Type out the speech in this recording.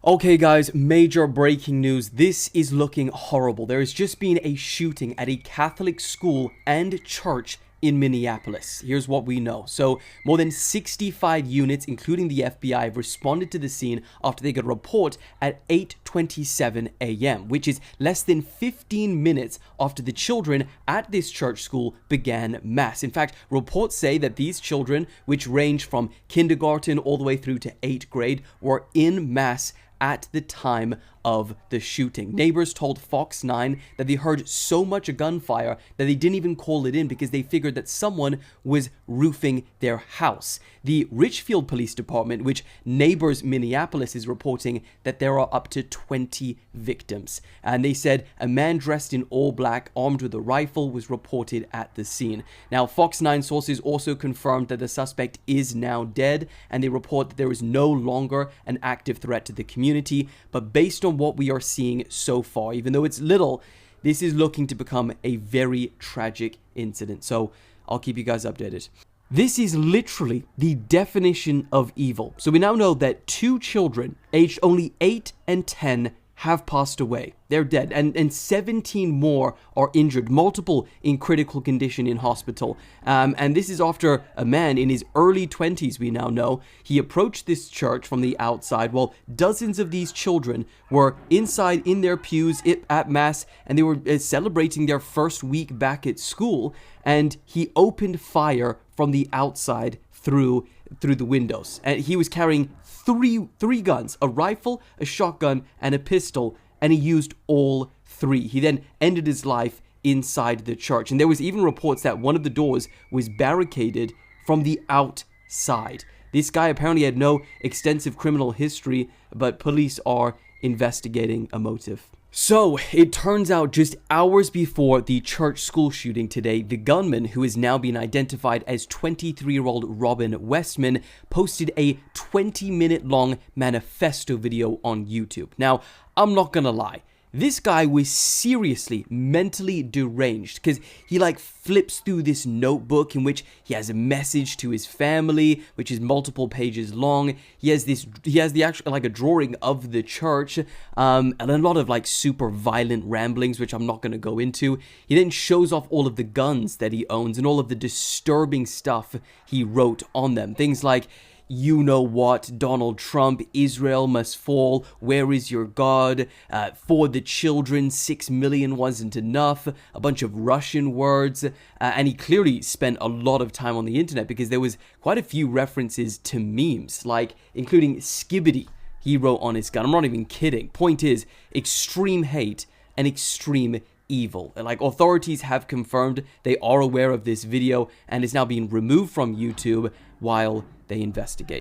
Okay guys, major breaking news. This is looking horrible. There has just been a shooting at a Catholic school and church in Minneapolis. Here's what we know. So, more than 65 units, including the FBI, have responded to the scene after they got a report at 8:27 a.m., which is less than 15 minutes after the children at this church school began mass. In fact, reports say that these children, which range from kindergarten all the way through to 8th grade, were in mass at the time of the shooting. Neighbors told Fox 9 that they heard so much gunfire that they didn't even call it in because they figured that someone was roofing their house. The Richfield Police Department, which neighbors Minneapolis, is reporting that there are up to 20 victims. And they said a man dressed in all black, armed with a rifle, was reported at the scene. Now, Fox 9 sources also confirmed that the suspect is now dead, and they report that there is no longer an active threat to the community. But based on what we are seeing so far, even though it's little, this is looking to become a very tragic incident. So I'll keep you guys updated. This is literally the definition of evil. So we now know that 2 children aged only 8 and 10 have passed away. They're dead, and 17 more are injured, multiple in critical condition in hospital. And this is after a man in his early 20s, we now know. He approached this church from the outside while dozens of these children were inside in their pews at mass, and they were celebrating their first week back at school, and he opened fire from the outside through the windows. And he was carrying three guns, a rifle, a shotgun, and a pistol, and he used all 3. He then ended his life inside the church. And there was even reports that one of the doors was barricaded from the outside. This guy apparently had no extensive criminal history, but police are investigating a motive. So, it turns out just hours before the church school shooting today, the gunman, who is now being identified as 23-year-old Robin Westman, posted a 20-minute long manifesto video on YouTube. Now, I'm not gonna lie. This guy was seriously mentally deranged because he flips through this notebook in which he has a message to his family, which is multiple pages long. He has the actual a drawing of the church, and a lot of super violent ramblings, which I'm not going to go into. He then shows off all of the guns that he owns and all of the disturbing stuff he wrote on them. Things like, "You know what, Donald Trump, Israel must fall, where is your God, for the children, 6 million wasn't enough," a bunch of Russian words, and he clearly spent a lot of time on the internet because there was quite a few references to memes, including Skibbity he wrote on his gun. I'm not even kidding. Point is, extreme hate and extreme evil. Authorities have confirmed they are aware of this video and is now being removed from YouTube while they investigate.